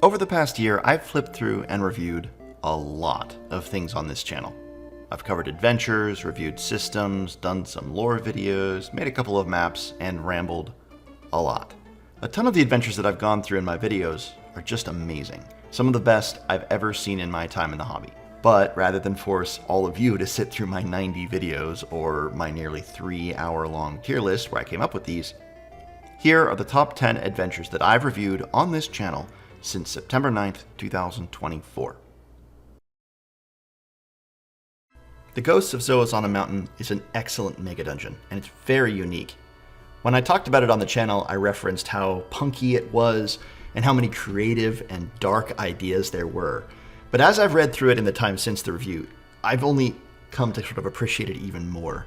Over the past year, I've flipped through and reviewed a lot of things on this channel. I've covered adventures, reviewed systems, done some lore videos, made a couple of maps, and rambled a lot. A ton of the adventures that I've gone through in my videos are just amazing. Some of the best I've ever seen in my time in the hobby. But rather than force all of you to sit through my 90 videos or my nearly 3-hour-long tier list where I came up with these, here are the top 10 adventures that I've reviewed on this channel since September 9th, 2024. The Ghosts of Zoazanna Mountain is an excellent mega dungeon, and it's very unique. When I talked about it on the channel, I referenced how punky it was and how many creative and dark ideas there were. But as I've read through it in the time since the review, I've only come to sort of appreciate it even more.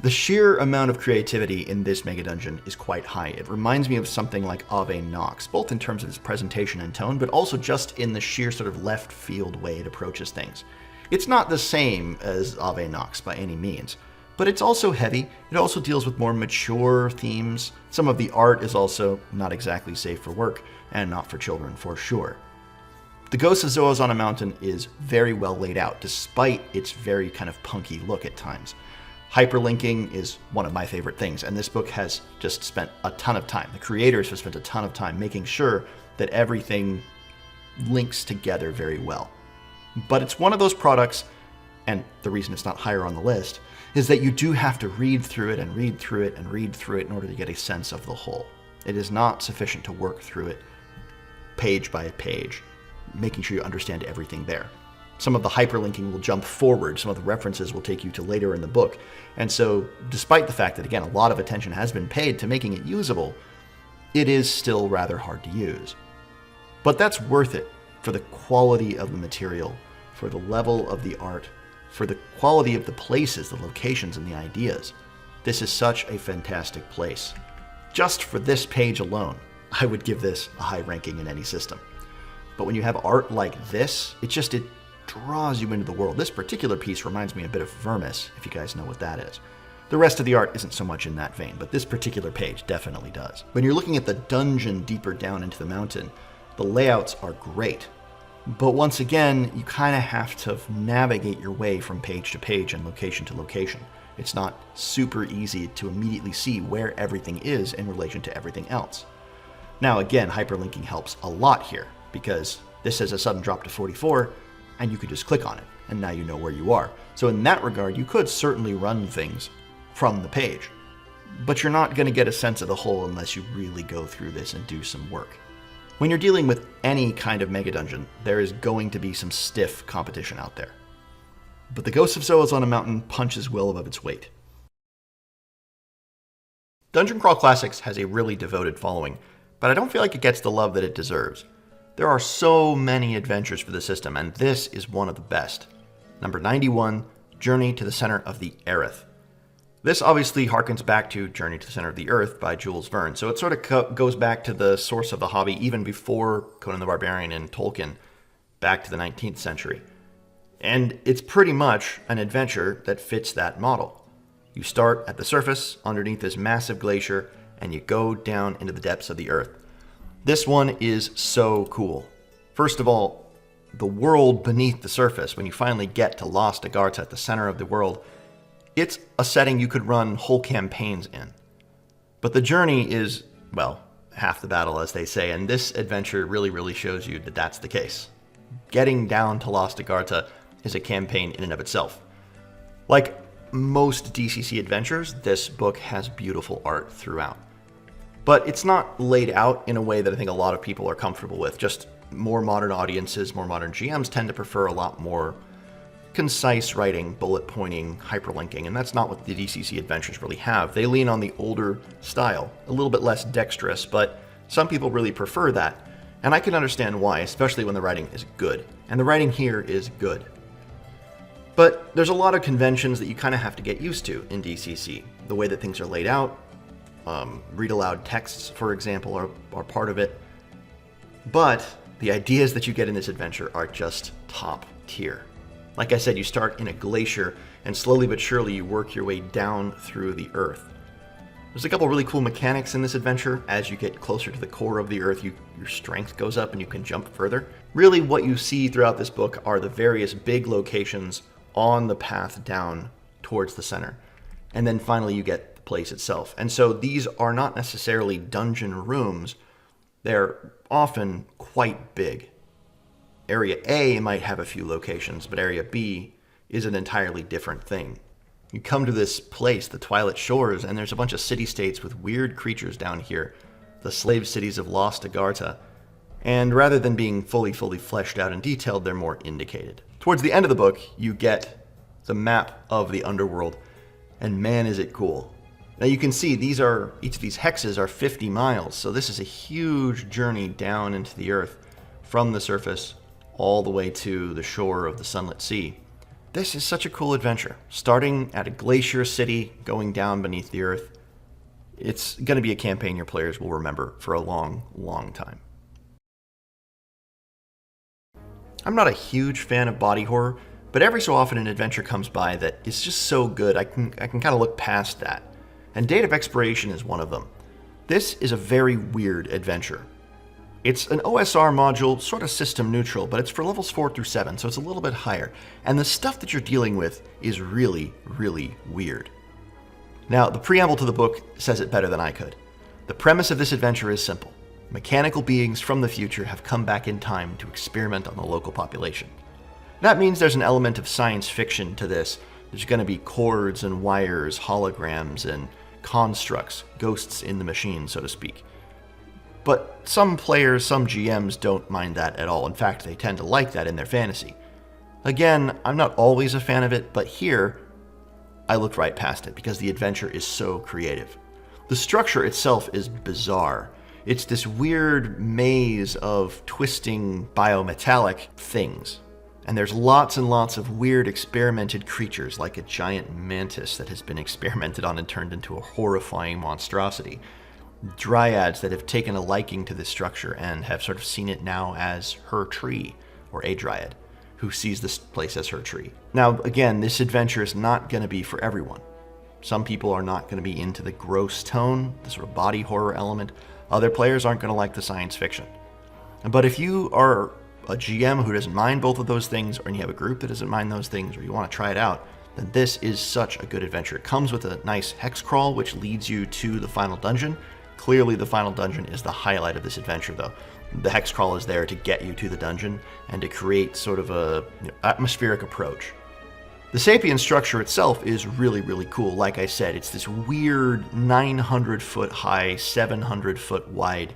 The sheer amount of creativity in this mega dungeon is quite high. It reminds me of something like Ave Nox, both in terms of its presentation and tone, but also just in the sheer sort of left field way it approaches things. It's not the same as Ave Nox by any means, but it's also heavy. It also deals with more mature themes. Some of the art is also not exactly safe for work, and not for children for sure. The Ghosts of Zoazanna Mountain is very well laid out, despite its very kind of punky look at times. Hyperlinking is one of my favorite things, and this book has just spent a ton of time. The creators have spent a ton of time making sure that everything links together very well. But it's one of those products, and the reason it's not higher on the list, is that you do have to read through it and read through it and read through it in order to get a sense of the whole. It is not sufficient to work through it page by page, making sure you understand everything there. Some of the hyperlinking will jump forward, some of the references will take you to later in the book. And so, despite the fact that, again, a lot of attention has been paid to making it usable, it is still rather hard to use. But that's worth it for the quality of the material, for the level of the art, for the quality of the places, the locations, and the ideas. This is such a fantastic place. Just for this page alone, I would give this a high ranking in any system. But when you have art like this, it draws you into the world. This particular piece reminds me a bit of Vermis, if you guys know what that is. The rest of the art isn't so much in that vein, but this particular page definitely does. When you're looking at the dungeon deeper down into the mountain, the layouts are great. But once again, you kind of have to navigate your way from page to page and location to location. It's not super easy to immediately see where everything is in relation to everything else. Now again, hyperlinking helps a lot here, because this has a sudden drop to 44, and you could just click on it, and now you know where you are. So in that regard, you could certainly run things from the page, but you're not going to get a sense of the whole unless you really go through this and do some work. When you're dealing with any kind of mega dungeon, there is going to be some stiff competition out there. But the Ghosts of Zoazanna Mountain punches well above its weight. Dungeon Crawl Classics has a really devoted following, but I don't feel like it gets the love that it deserves. There are so many adventures for the system, and this is one of the best. Number 91, Journey to the Center of the Aereth. This obviously harkens back to Journey to the Center of the Earth by Jules Verne, so it sort of goes back to the source of the hobby even before Conan the Barbarian and Tolkien, back to the 19th century. And it's pretty much an adventure that fits that model. You start at the surface, underneath this massive glacier, and you go down into the depths of the earth. This one is so cool. First of all, the world beneath the surface, when you finally get to Lost Agartha at the center of the world, it's a setting you could run whole campaigns in. But the journey is, well, half the battle, as they say, and this adventure really shows you that that's the case. Getting down to Lost Agartha is a campaign in and of itself. Like most DCC adventures, this book has beautiful art throughout. But it's not laid out in a way that I think a lot of people are comfortable with. Just more modern audiences, more modern GMs tend to prefer a lot more concise writing, bullet pointing, hyperlinking, and that's not what the DCC adventures really have. They lean on the older style, a little bit less dexterous, but some people really prefer that. And I can understand why, especially when the writing is good. And the writing here is good. But there's a lot of conventions that you kind of have to get used to in DCC. The way that things are laid out, read aloud texts, for example, are part of it. But the ideas that you get in this adventure are just top tier. Like I said, you start in a glacier, and slowly but surely you work your way down through the earth. There's a couple really cool mechanics in this adventure. As you get closer to the core of the Earth, your strength goes up and you can jump further. Really, what you see throughout this book are the various big locations on the path down towards the center. And then finally you get the place itself. And so these are not necessarily dungeon rooms. They're often quite big. Area A might have a few locations, but Area B is an entirely different thing. You come to this place, the Twilight Shores, and there's a bunch of city-states with weird creatures down here, the slave cities of Lost Agartha. And rather than being fully fleshed out and detailed, they're more indicated. Towards the end of the book, you get the map of the underworld, and man is it cool. Now you can see each of these hexes are 50 miles, so this is a huge journey down into the earth from the surface all the way to the shore of the Sunlit Sea. This is such a cool adventure. Starting at a glacier city, going down beneath the earth. It's going to be a campaign your players will remember for a long, long time. I'm not a huge fan of body horror, but every so often an adventure comes by that is just so good I can kind of look past that. And Date of Expiration is one of them. This is a very weird adventure. It's an OSR module, sort of system neutral, but it's for levels 4 through 7, so it's a little bit higher. And the stuff that you're dealing with is really, really weird. Now, the preamble to the book says it better than I could. The premise of this adventure is simple. Mechanical beings from the future have come back in time to experiment on the local population. That means there's an element of science fiction to this. There's going to be cords and wires, holograms, and constructs, ghosts in the machine, so to speak. But some players, some GMs don't mind that at all. In fact, they tend to like that in their fantasy. Again, I'm not always a fan of it, but here, I looked right past it because the adventure is so creative. The structure itself is bizarre. It's this weird maze of twisting biometallic things. And there's lots and lots of weird experimented creatures, like a giant mantis that has been experimented on and turned into a horrifying monstrosity. Dryads that have taken a liking to this structure and have sort of seen it now as her tree, or a dryad, who sees this place as her tree. Now, again, this adventure is not going to be for everyone. Some people are not going to be into the gross tone, the sort of body horror element. Other players aren't going to like the science fiction. But if you are a GM who doesn't mind both of those things, or you have a group that doesn't mind those things, or you want to try it out, then this is such a good adventure. It comes with a nice hex crawl, which leads you to the final dungeon. Clearly, the final dungeon is the highlight of this adventure, though. The hex crawl is there to get you to the dungeon and to create sort of a atmospheric approach. The Sapien structure itself is really, really cool. Like I said, it's this weird 900-foot high, 700-foot wide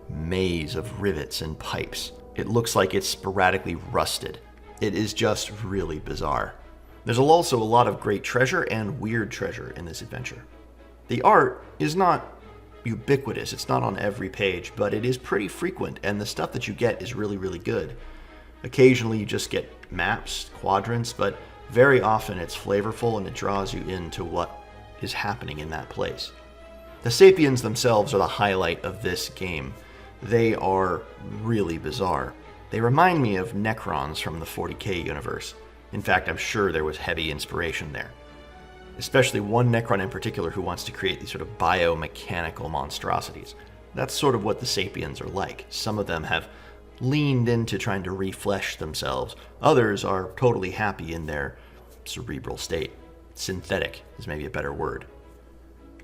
maze of rivets and pipes. It looks like it's sporadically rusted. It is just really bizarre. There's also a lot of great treasure and weird treasure in this adventure. The art is not ubiquitous, it's not on every page, but it is pretty frequent, and the stuff that you get is really, really good. Occasionally you just get maps, quadrants, but very often it's flavorful and it draws you into what is happening in that place. The Sapiens themselves are the highlight of this game. They are really bizarre. They remind me of Necrons from the 40k universe. In fact, I'm sure there was heavy inspiration there. Especially one Necron in particular who wants to create these sort of biomechanical monstrosities. That's sort of what the Sapiens are like. Some of them have leaned into trying to reflesh themselves. Others are totally happy in their cerebral state. Synthetic is maybe a better word.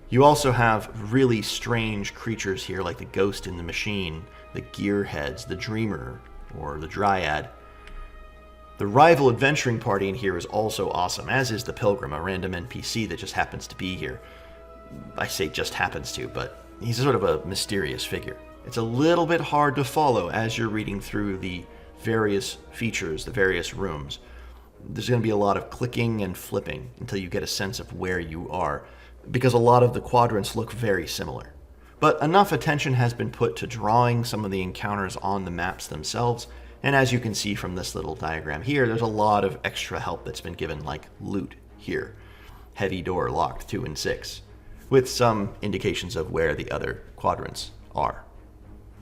You also have really strange creatures here, like the ghost in the machine, the gearheads, the dreamer, or the dryad. The rival adventuring party in here is also awesome, as is the pilgrim, a random NPC that just happens to be here. I say just happens to, but he's sort of a mysterious figure. It's a little bit hard to follow as you're reading through the various features, the various rooms. There's going to be a lot of clicking and flipping until you get a sense of where you are, because a lot of the quadrants look very similar. But enough attention has been put to drawing some of the encounters on the maps themselves, and as you can see from this little diagram here, there's a lot of extra help that's been given, like loot here. Heavy door locked 2 and 6, with some indications of where the other quadrants are.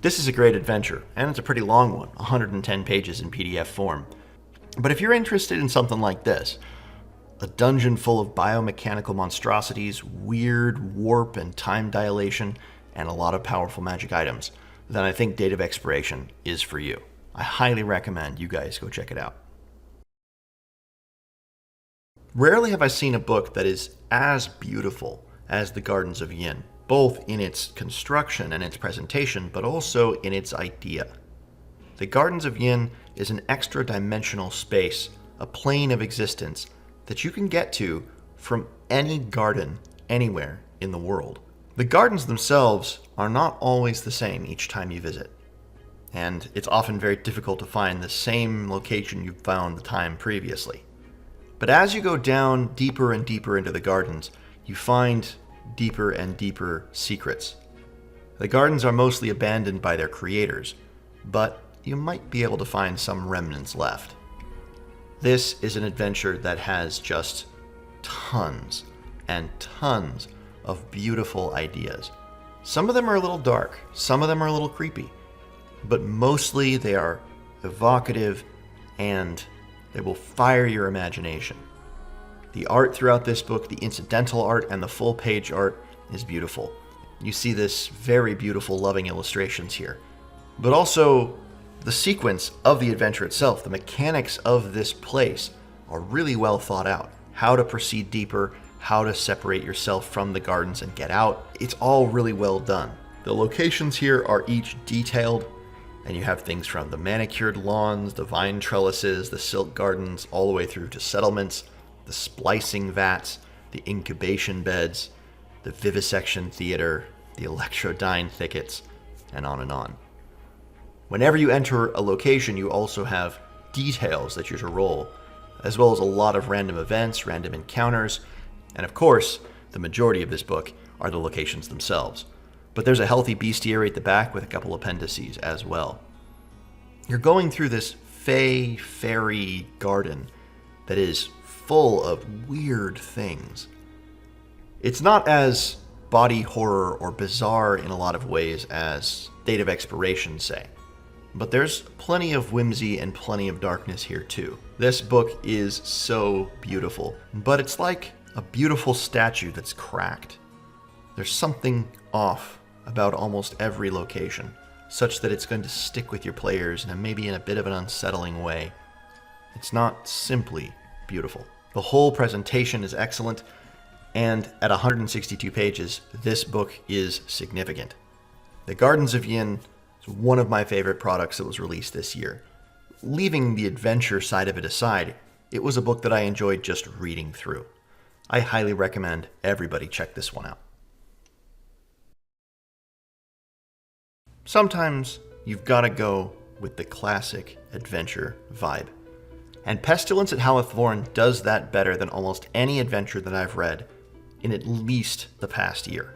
This is a great adventure, and it's a pretty long one, 110 pages in PDF form. But if you're interested in something like this, A dungeon full of biomechanical monstrosities, weird warp and time dilation, and a lot of powerful magic items, then I think Date of Expiration is for you. I highly recommend you guys go check it out. Rarely have I seen a book that is as beautiful as the Gardens of Ynn, both in its construction and its presentation, but also in its idea. The Gardens of Ynn is an extra-dimensional space, a plane of existence that you can get to from any garden anywhere in the world. The gardens themselves are not always the same each time you visit, and it's often very difficult to find the same location you found the time previously. But as you go down deeper and deeper into the gardens, you find deeper and deeper secrets. The gardens are mostly abandoned by their creators, but you might be able to find some remnants left. This is an adventure that has just tons and tons of beautiful ideas. Some of them are a little dark, some of them are a little creepy, but mostly they are evocative and they will fire your imagination. The art throughout this book, the incidental art and the full page art, is beautiful. You see this very beautiful, loving illustrations here. But also, the sequence of the adventure itself, the mechanics of this place, are really well thought out. How to proceed deeper, how to separate yourself from the gardens and get out. It's all really well done. The locations here are each detailed, and you have things from the manicured lawns, the vine trellises, the silk gardens, all the way through to settlements, the splicing vats, the incubation beds, the vivisection theater, the electrodyne thickets, and on and on. Whenever you enter a location, you also have details that you're to roll, as well as a lot of random events, random encounters, and of course, the majority of this book are the locations themselves. But there's a healthy bestiary at the back with a couple appendices as well. You're going through this fairy garden that is full of weird things. It's not as body horror or bizarre in a lot of ways as Date of Expiration, say. But there's plenty of whimsy and plenty of darkness here too. This book is so beautiful, but it's like a beautiful statue that's cracked. There's something off about almost every location, such that it's going to stick with your players and maybe in a bit of an unsettling way. It's not simply beautiful. The whole presentation is excellent, and at 162 pages, this book is significant. The Gardens of Ynn is one of my favorite products that was released this year. Leaving the adventure side of it aside, it was a book that I enjoyed just reading through. I highly recommend everybody check this one out. Sometimes you've got to go with the classic adventure vibe. And Pestilence at Halith Vorn does that better than almost any adventure that I've read in at least the past year.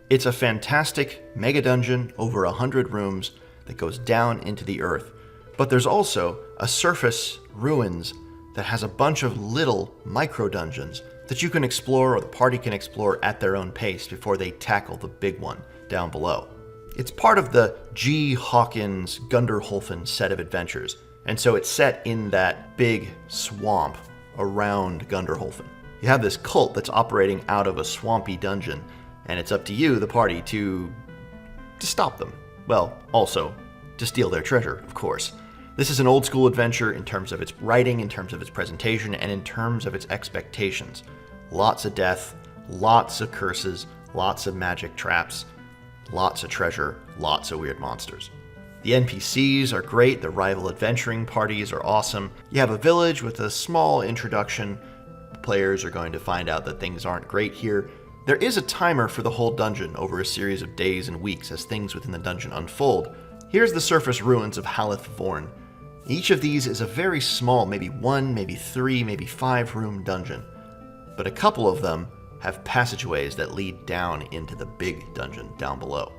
It's a fantastic mega dungeon over 100 rooms that goes down into the earth, but there's also a surface ruins that has a bunch of little micro dungeons that you can explore or the party can explore at their own pace before they tackle the big one down below. It's part of the G. Hawkins Gunderholfen set of adventures, and so it's set in that big swamp around Gunderholfen. You have this cult that's operating out of a swampy dungeon, and it's up to you, the party, to stop them. Well, also, to steal their treasure, of course. This is an old school adventure in terms of its writing, in terms of its presentation, and in terms of its expectations. Lots of death, lots of curses, lots of magic traps, lots of treasure, lots of weird monsters. The NPCs are great, the rival adventuring parties are awesome. You have a village with a small introduction. The players are going to find out that things aren't great here. There is a timer for the whole dungeon over a series of days and weeks as things within the dungeon unfold. Here's the surface ruins of Halith Vorn. Each of these is a very small, maybe 1, maybe 3, maybe 5 room dungeon. But a couple of them have passageways that lead down into the big dungeon down below.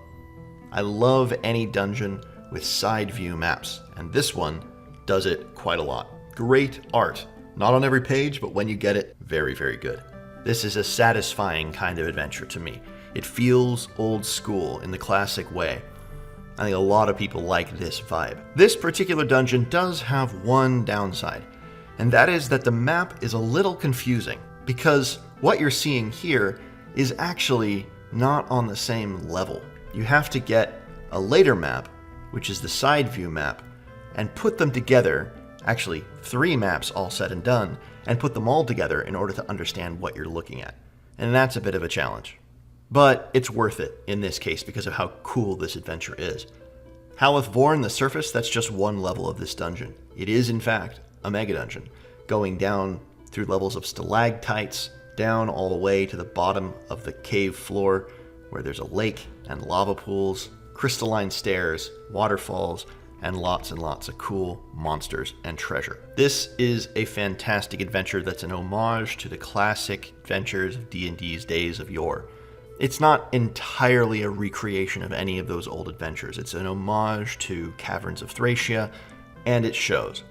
I love any dungeon with side view maps, and this one does it quite a lot. Great art. Not on every page, but when you get it, very, very good. This is a satisfying kind of adventure to me. It feels old school in the classic way. I think a lot of people like this vibe. This particular dungeon does have one downside. and that is that the map is a little confusing, because what you're seeing here is actually not on the same level. You have to get a later map, which is the side view map, and put them together, actually 3 maps all said and done, and put them all together in order to understand what you're looking at. And that's a bit of a challenge. But it's worth it in this case because of how cool this adventure is. Halith Vorn, the surface, that's just one level of this dungeon. It is, in fact, a mega dungeon, going down through levels of stalactites, down all the way to the bottom of the cave floor, where there's a lake and lava pools, crystalline stairs, waterfalls, and lots of cool monsters and treasure. This is a fantastic adventure that's an homage to the classic adventures of D&D's days of yore. It's not entirely a recreation of any of those old adventures. It's an homage to Caverns of Thracia, and it shows.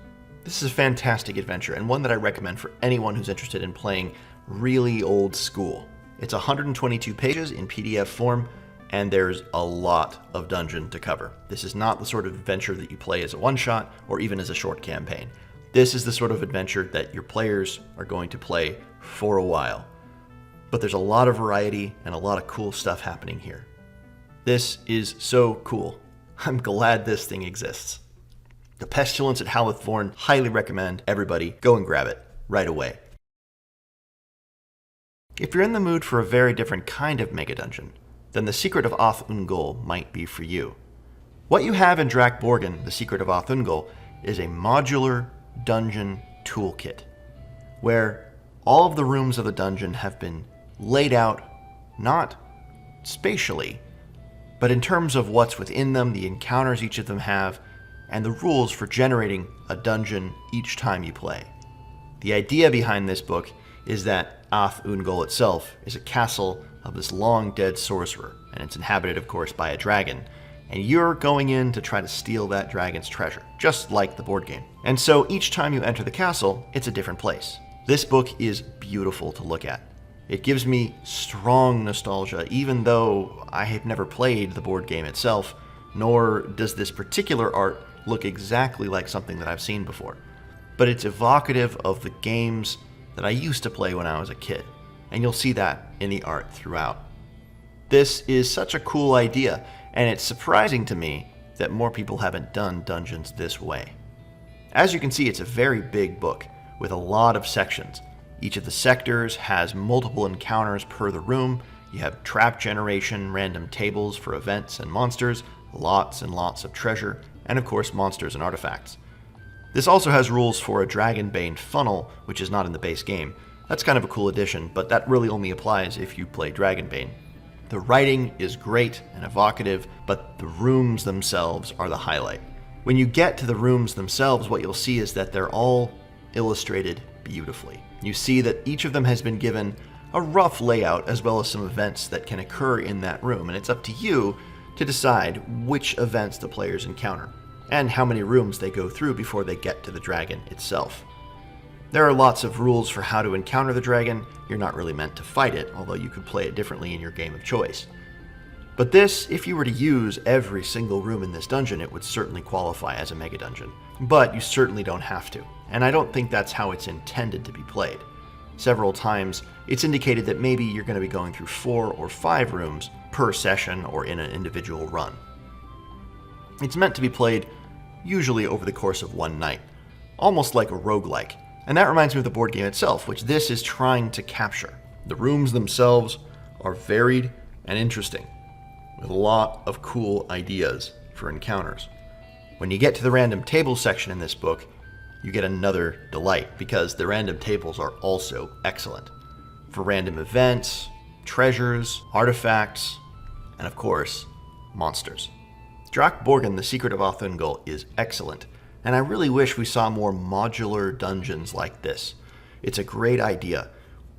This is a fantastic adventure, and one that I recommend for anyone who's interested in playing really old school. It's 122 pages in PDF form, and there's a lot of dungeon to cover. This is not the sort of adventure that you play as a one-shot or even as a short campaign. This is the sort of adventure that your players are going to play for a while. But there's a lot of variety and a lot of cool stuff happening here. This is so cool. I'm glad this thing exists. The Pestilence at Halith Vorn, highly recommend everybody go and grab it right away. If you're in the mood for a very different kind of mega dungeon, then The Secret of Ungol might be for you. What you have in DrakBorgen, The Secret of Ungol, is a modular dungeon toolkit, where all of the rooms of the dungeon have been laid out, not spatially, but in terms of what's within them, the encounters each of them have, and the rules for generating a dungeon each time you play. The idea behind this book is that Ungol itself is a castle of this long-dead sorcerer, and it's inhabited, of course, by a dragon, and you're going in to try to steal that dragon's treasure, just like the board game. And so each time you enter the castle, it's a different place. This book is beautiful to look at. It gives me strong nostalgia, even though I have never played the board game itself, nor does this particular art look exactly like something that I've seen before. But it's evocative of the games that I used to play when I was a kid, and you'll see that in the art throughout. This is such a cool idea, and it's surprising to me that more people haven't done dungeons this way. As you can see, it's a very big book with a lot of sections. Each of the sectors has multiple encounters per the room. You have trap generation, random tables for events and monsters, lots and lots of treasure, and of course monsters and artifacts. This also has rules for a dragonbane funnel, which is not in the base game. That's kind of a cool addition, but that really only applies if you play dragonbane. The writing is great and evocative, but the rooms themselves are the highlight. When you get to the rooms themselves, what you'll see is that they're all illustrated beautifully. You see that each of them has been given a rough layout as well as some events that can occur in that room, and it's up to you to decide which events the players encounter and how many rooms they go through before they get to the dragon itself. There are lots of rules for how to encounter the dragon. You're not really meant to fight it, although you could play it differently in your game of choice. But this, if you were to use every single room in this dungeon, it would certainly qualify as a mega dungeon. But you certainly don't have to, and I don't think that's how it's intended to be played. Several times, it's indicated that maybe you're going to be going through 4 or 5 rooms per session or in an individual run. It's meant to be played usually over the course of one night, almost like a roguelike. And that reminds me of the board game itself, which this is trying to capture. The rooms themselves are varied and interesting, with a lot of cool ideas for encounters. When you get to the random tables section in this book, you get another delight, because the random tables are also excellent for random events, treasures, artifacts, and of course, monsters. DrakBorgen, The Secret of Ungol is excellent, and I really wish we saw more modular dungeons like this. It's a great idea.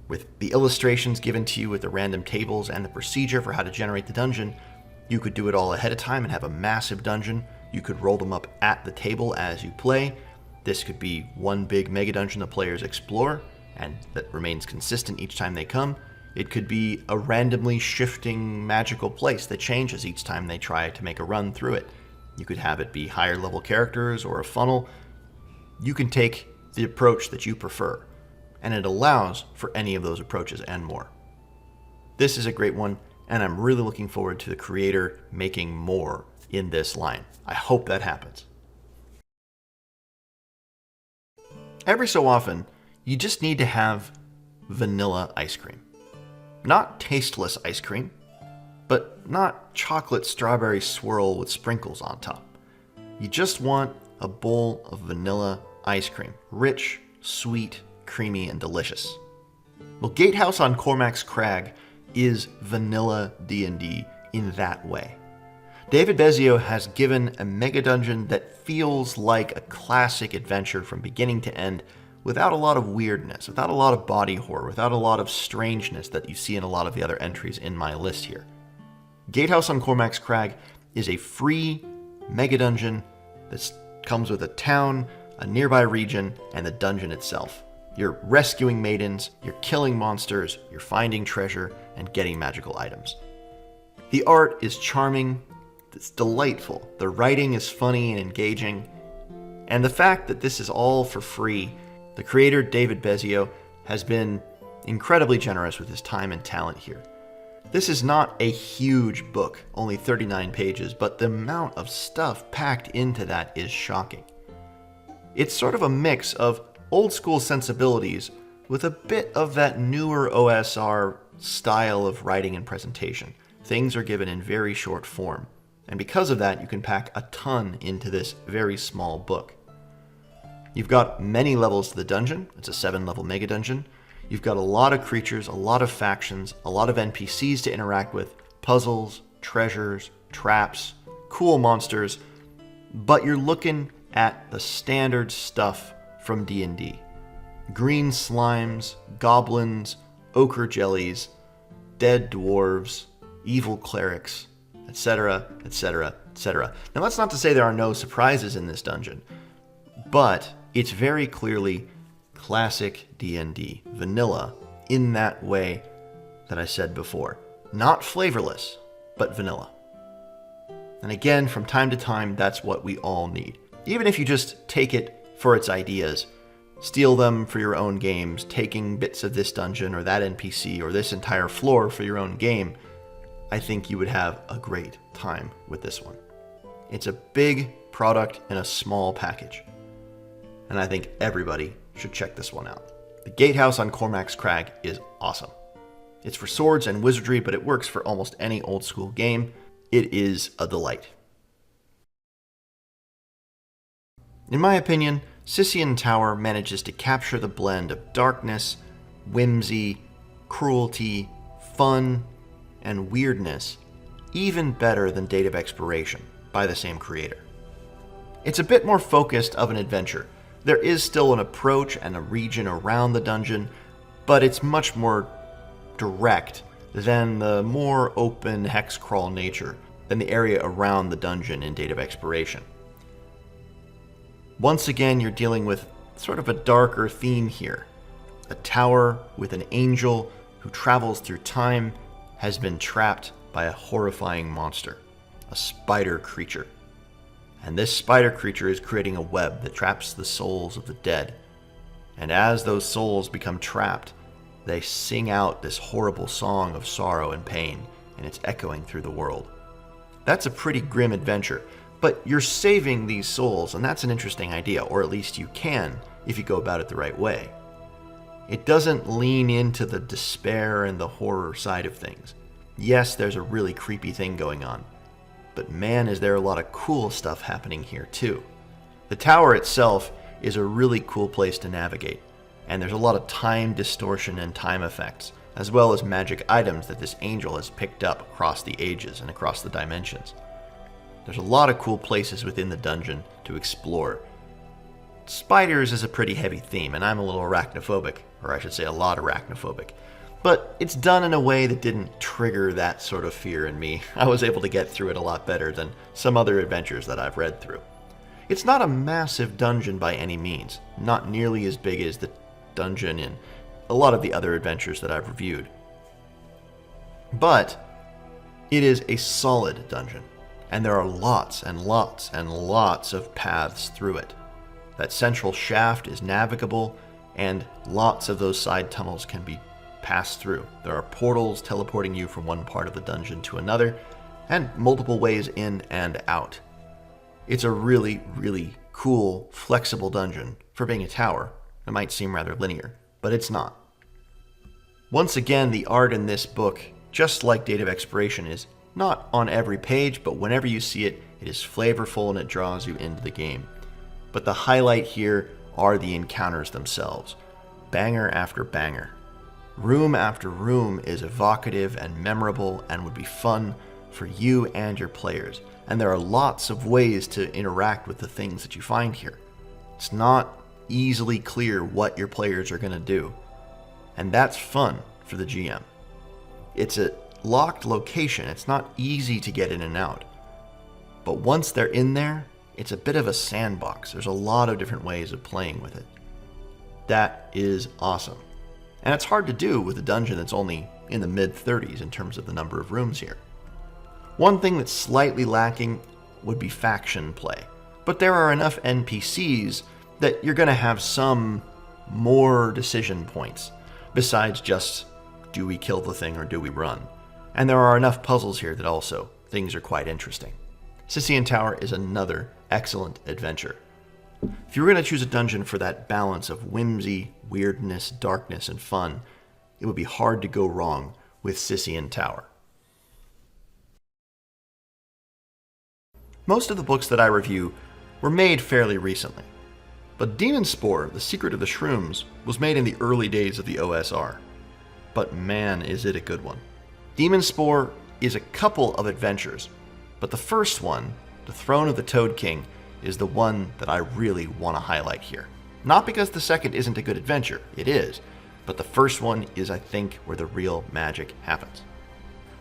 With the illustrations given to you with the random tables and the procedure for how to generate the dungeon, you could do it all ahead of time and have a massive dungeon. You could roll them up at the table as you play. This could be one big mega dungeon the players explore, and that remains consistent each time they come. It could be a randomly shifting magical place that changes each time they try to make a run through it. You could have it be higher level characters or a funnel. You can take the approach that you prefer, and it allows for any of those approaches and more. This is a great one, and I'm really looking forward to the creator making more in this line. I hope that happens. Every so often, you just need to have vanilla ice cream. Not tasteless ice cream, but not chocolate strawberry swirl with sprinkles on top. You just want a bowl of vanilla ice cream. Rich, sweet, creamy, and delicious. Well, Gatehouse on Cormac's Crag is vanilla D&D in that way. David Bezio has given a mega dungeon that feels like a classic adventure from beginning to end, without a lot of weirdness, without a lot of body horror, without a lot of strangeness that you see in a lot of the other entries in my list here. Gatehouse on Cormac's Crag is a free mega dungeon that comes with a town, a nearby region, and the dungeon itself. You're rescuing maidens, you're killing monsters, you're finding treasure, and getting magical items. The art is charming, it's delightful, the writing is funny and engaging, and the fact that this is all for free. The creator, David Bezio, has been incredibly generous with his time and talent here. This is not a huge book, only 39 pages, but the amount of stuff packed into that is shocking. It's sort of a mix of old school sensibilities with a bit of that newer OSR style of writing and presentation. Things are given in very short form, and because of that, you can pack a ton into this very small book. You've got many levels to the dungeon. It's a 7-level mega dungeon. You've got a lot of creatures, a lot of factions, a lot of NPCs to interact with, puzzles, treasures, traps, cool monsters, but you're looking at the standard stuff from D&D. Green slimes, goblins, ochre jellies, dead dwarves, evil clerics, etc., etc., etc. Now that's not to say there are no surprises in this dungeon, but it's very clearly classic D&D, vanilla, in that way that I said before. Not flavorless, but vanilla. And again, from time to time, that's what we all need. Even if you just take it for its ideas, steal them for your own games, taking bits of this dungeon or that NPC or this entire floor for your own game, I think you would have a great time with this one. It's a big product in a small package, and I think everybody should check this one out. The Gatehouse on Cormac's Crag is awesome. It's for swords and wizardry, but it works for almost any old school game. It is a delight. In my opinion, Scythian Tower manages to capture the blend of darkness, whimsy, cruelty, fun, and weirdness even better than Date of Expiration by the same creator. It's a bit more focused of an adventure. There is still an approach and a region around the dungeon, but it's much more direct than the more open hex crawl nature than the area around the dungeon in Date of Expiration. Once again, you're dealing with sort of a darker theme here. A tower with an angel who travels through time has been trapped by a horrifying monster, a spider creature. And this spider creature is creating a web that traps the souls of the dead. And as those souls become trapped, they sing out this horrible song of sorrow and pain, and it's echoing through the world. That's a pretty grim adventure, but you're saving these souls, and that's an interesting idea, or at least you can if you go about it the right way. It doesn't lean into the despair and the horror side of things. Yes, there's a really creepy thing going on, but man, is there a lot of cool stuff happening here too. The tower itself is a really cool place to navigate, and there's a lot of time distortion and time effects, as well as magic items that this angel has picked up across the ages and across the dimensions. There's a lot of cool places within the dungeon to explore. Spiders is a pretty heavy theme, and I'm a little arachnophobic, or I should say a lot arachnophobic. But it's done in a way that didn't trigger that sort of fear in me. I was able to get through it a lot better than some other adventures that I've read through. It's not a massive dungeon by any means, not nearly as big as the dungeon in a lot of the other adventures that I've reviewed. But it is a solid dungeon, and there are lots and lots and lots of paths through it. That central shaft is navigable, and lots of those side tunnels can be passed through. There are portals teleporting you from one part of the dungeon to another, and multiple ways in and out. It's a really, really cool, flexible dungeon for being a tower. It might seem rather linear, but it's not. Once again, the art in this book, just like Date of Expiration, is not on every page, but whenever you see it, it is flavorful and it draws you into the game. But the highlight here are the encounters themselves. Banger after banger. Room after room is evocative and memorable and would be fun for you and your players. And there are lots of ways to interact with the things that you find here. It's not easily clear what your players are going to do. And that's fun for the GM. It's a locked location. It's not easy to get in and out. But once they're in there, it's a bit of a sandbox. There's a lot of different ways of playing with it. That is awesome. And it's hard to do with a dungeon that's only in the mid-30s in terms of the number of rooms here. One thing that's slightly lacking would be faction play. But there are enough NPCs that you're going to have some more decision points, besides just, do we kill the thing or do we run? And there are enough puzzles here that also things are quite interesting. Scythian Tower is another excellent adventure. If you were going to choose a dungeon for that balance of whimsy, weirdness, darkness, and fun, it would be hard to go wrong with Scythian Tower. Most of the books that I review were made fairly recently, but Demon Spore, The Secret of the Shrooms, was made in the early days of the OSR. But man, is it a good one. Demon Spore is a couple of adventures, but the first one, The Throne of the Toad King, is the one that I really want to highlight here. Not because the second isn't a good adventure, it is, but the first one is, I think, where the real magic happens.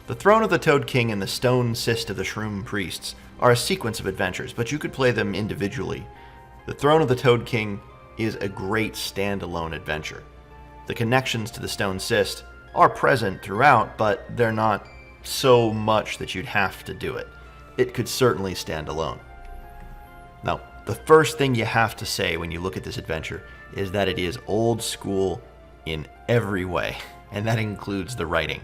The Throne of the Toad King and the Stone Cyst of the Shroom Priests are a sequence of adventures, but you could play them individually. The Throne of the Toad King is a great standalone adventure. The connections to the Stone Cyst are present throughout, but they're not so much that you'd have to do it. It could certainly stand alone. Now, the first thing you have to say when you look at this adventure is that it is old school in every way, and that includes the writing.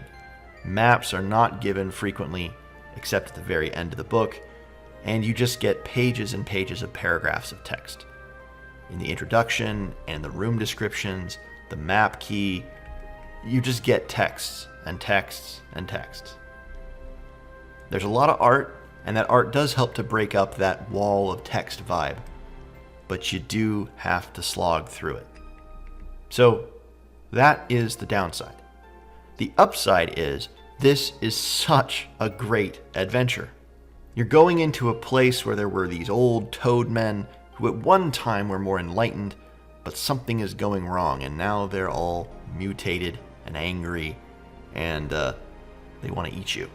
Maps are not given frequently, except at the very end of the book, and you just get pages and pages of paragraphs of text. In the introduction and the room descriptions, the map key, you just get texts and texts and texts. There's a lot of art, and that art does help to break up that wall of text vibe, but you do have to slog through it. So that is the downside. The upside is this is such a great adventure. You're going into a place where there were these old toad men who at one time were more enlightened, but something is going wrong, and now they're all mutated and angry, and they want to eat you.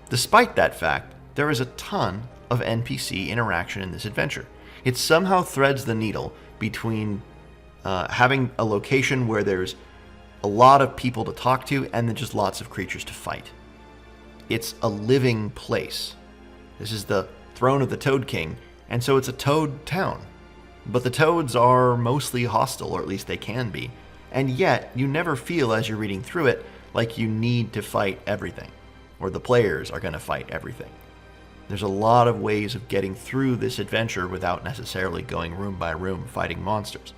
Despite that fact, there is a ton of NPC interaction in this adventure. It somehow threads the needle between having a location where there's a lot of people to talk to and then just lots of creatures to fight. It's a living place. This is the Throne of the Toad King, and so it's a toad town. But the toads are mostly hostile, or at least they can be, and yet you never feel as you're reading through it like you need to fight everything, or the players are going to fight everything. There's a lot of ways of getting through this adventure without necessarily going room by room fighting monsters.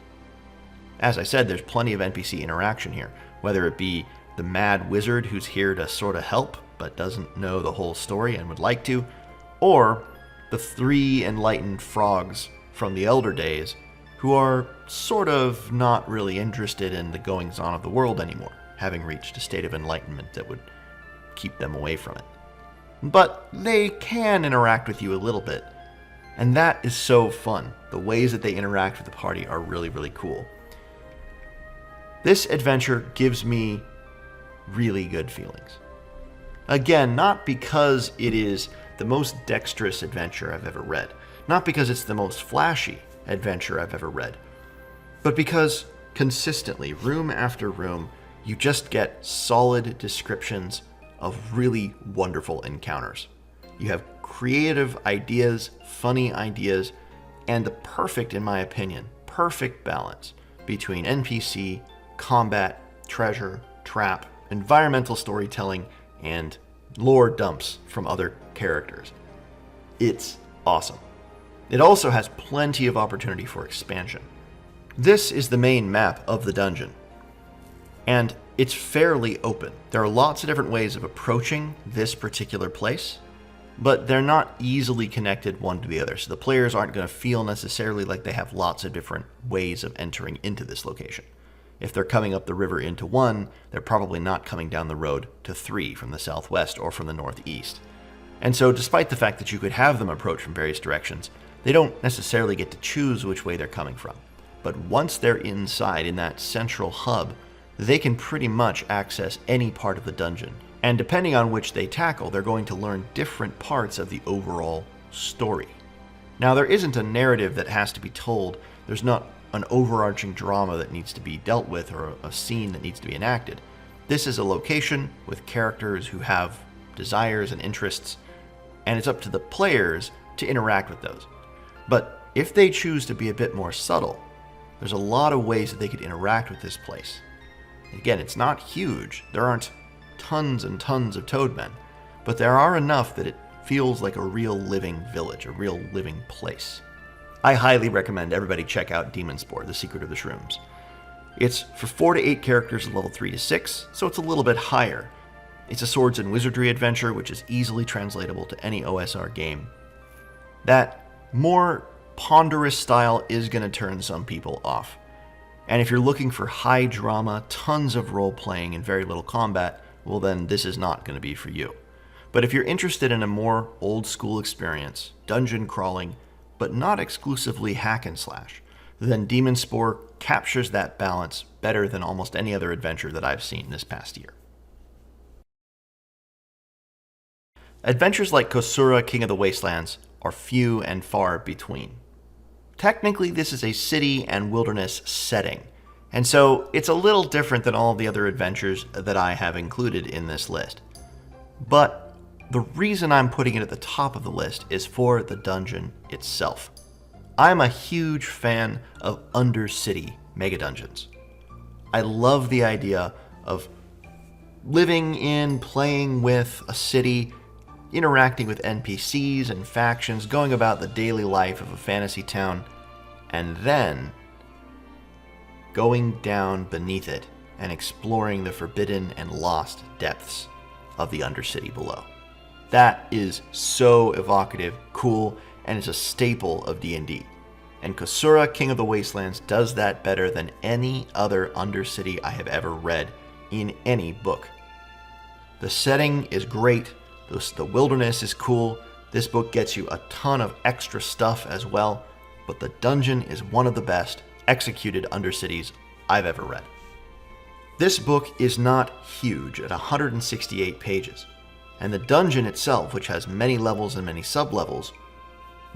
As I said, there's plenty of NPC interaction here, whether it be the mad wizard who's here to sort of help but doesn't know the whole story and would like to, or the 3 enlightened frogs from the Elder Days who are sort of not really interested in the goings-on of the world anymore, having reached a state of enlightenment that would keep them away from it. But they can interact with you a little bit, and that is so fun. The ways that they interact with the party are really, really cool. This adventure gives me really good feelings. Again, not because it is the most dexterous adventure I've ever read, not because it's the most flashy adventure I've ever read, but because consistently, room after room, you just get solid descriptions of really wonderful encounters. You have creative ideas, funny ideas, and the perfect, in my opinion, perfect balance between NPC, combat, treasure, trap, environmental storytelling, and lore dumps from other characters. It's awesome. It also has plenty of opportunity for expansion. This is the main map of the dungeon, and it's fairly open. There are lots of different ways of approaching this particular place, but they're not easily connected one to the other, so the players aren't going to feel necessarily like they have lots of different ways of entering into this location. If they're coming up the river into 1, they're probably not coming down the road to 3 from the southwest or from the northeast. And so despite the fact that you could have them approach from various directions, they don't necessarily get to choose which way they're coming from. But once they're inside in that central hub, they can pretty much access any part of the dungeon. And depending on which they tackle, they're going to learn different parts of the overall story. Now, there isn't a narrative that has to be told. There's not an overarching drama that needs to be dealt with or a scene that needs to be enacted. This is a location with characters who have desires and interests, and it's up to the players to interact with those. But if they choose to be a bit more subtle, there's a lot of ways that they could interact with this place. Again, it's not huge. There aren't tons and tons of toadmen, but there are enough that it feels like a real living village, a real living place. I highly recommend everybody check out Demon Spore, The Secret of the Shrooms. It's for 4 to 8 characters at level 3 to 6, so it's a little bit higher. It's a swords and wizardry adventure, which is easily translatable to any OSR game. That more ponderous style is going to turn some people off. And if you're looking for high drama, tons of role-playing, and very little combat, well then this is not going to be for you. But if you're interested in a more old-school experience, dungeon crawling, but not exclusively hack and slash, then Demon Spore captures that balance better than almost any other adventure that I've seen this past year. Adventures like Kosura, King of the Wastelands, are few and far between. Technically, this is a city and wilderness setting, and so it's a little different than all of the other adventures that I have included in this list. But the reason I'm putting it at the top of the list is for the dungeon itself. I'm a huge fan of Undercity mega dungeons. I love the idea of living in, playing with a city, interacting with NPCs and factions, going about the daily life of a fantasy town, and then going down beneath it and exploring the forbidden and lost depths of the Undercity below. That is so evocative, cool, and it's a staple of D&D. And Kosura, King of the Wastelands, does that better than any other Undercity I have ever read in any book. The setting is great, the wilderness is cool, this book gets you a ton of extra stuff as well, but the dungeon is one of the best executed Undercities I've ever read. This book is not huge at 168 pages, and the dungeon itself, which has many levels and many sub-levels,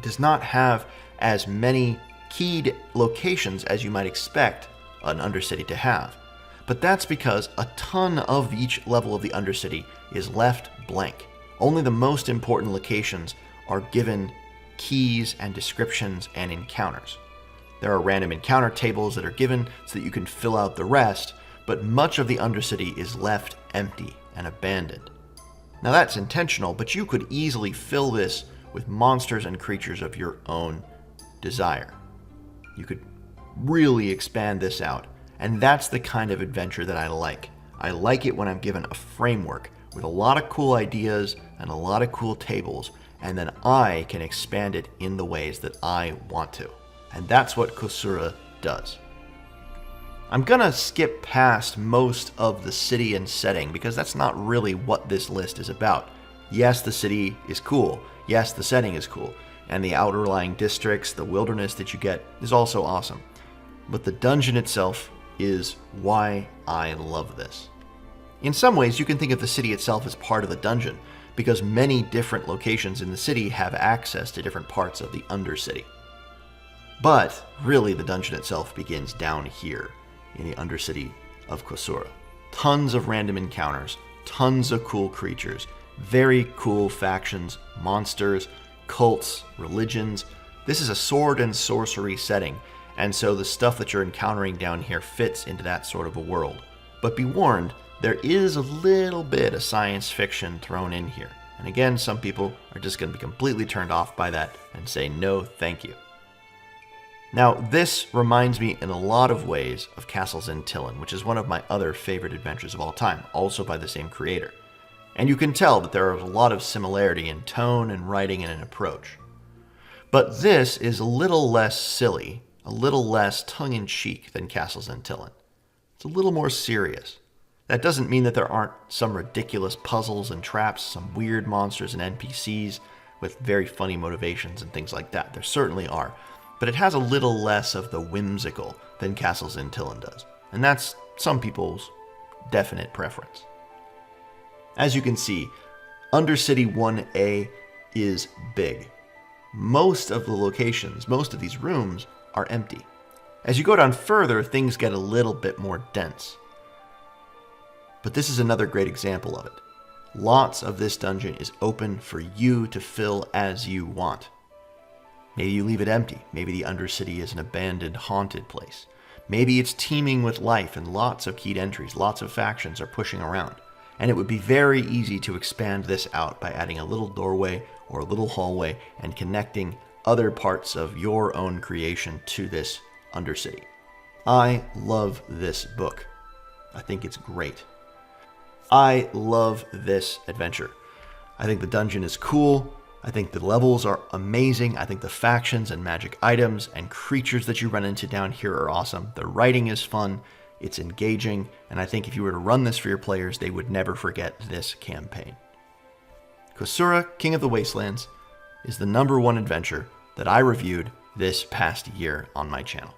does not have as many keyed locations as you might expect an Undercity to have. But that's because a ton of each level of the Undercity is left blank. Only the most important locations are given keys and descriptions and encounters. There are random encounter tables that are given so that you can fill out the rest, but much of the Undercity is left empty and abandoned. Now that's intentional, but you could easily fill this with monsters and creatures of your own desire. You could really expand this out, and that's the kind of adventure that I like. I like it when I'm given a framework with a lot of cool ideas and a lot of cool tables, and then I can expand it in the ways that I want to. And that's what Kosura does. I'm gonna skip past most of the city and setting because that's not really what this list is about. Yes, the city is cool. Yes, the setting is cool. And the outlying districts, the wilderness that you get is also awesome. But the dungeon itself is why I love this. In some ways, you can think of the city itself as part of the dungeon, because many different locations in the city have access to different parts of the Undercity. But really, the dungeon itself begins down here in the Undercity of Kosura. Tons of random encounters, tons of cool creatures, very cool factions, monsters, cults, religions, This is a sword and sorcery setting, and so the stuff that you're encountering down here fits into that sort of a world. But be warned, there is a little bit of science fiction thrown in here. And again, some people are just going to be completely turned off by that and say no thank you. Now, this reminds me in a lot of ways of Castles in Tillin, which is one of my other favorite adventures of all time, also by the same creator. And you can tell that there are a lot of similarity in tone and writing and in approach. But this is a little less silly, a little less tongue-in-cheek than Castles in Tillin. It's a little more serious. That doesn't mean that there aren't some ridiculous puzzles and traps, some weird monsters and NPCs with very funny motivations and things like that. There certainly are. But it has a little less of the whimsical than Castles in Tillin does. And that's some people's definite preference. As you can see, Undercity 1A is big. Most of the locations, most of these rooms, are empty. As you go down further, things get a little bit more dense. But this is another great example of it. Lots of this dungeon is open for you to fill as you want. Maybe you leave it empty. Maybe the Undercity is an abandoned, haunted place. Maybe it's teeming with life and lots of keyed entries, lots of factions are pushing around. And it would be very easy to expand this out by adding a little doorway or a little hallway and connecting other parts of your own creation to this Undercity. I love this book. I think it's great. I love this adventure. I think the dungeon is cool. I think the levels are amazing. I think the factions and magic items and creatures that you run into down here are awesome. The writing is fun. It's engaging. And I think if you were to run this for your players, they would never forget this campaign. Kosura, King of the Wastelands, is the #1 adventure that I reviewed this past year on my channel.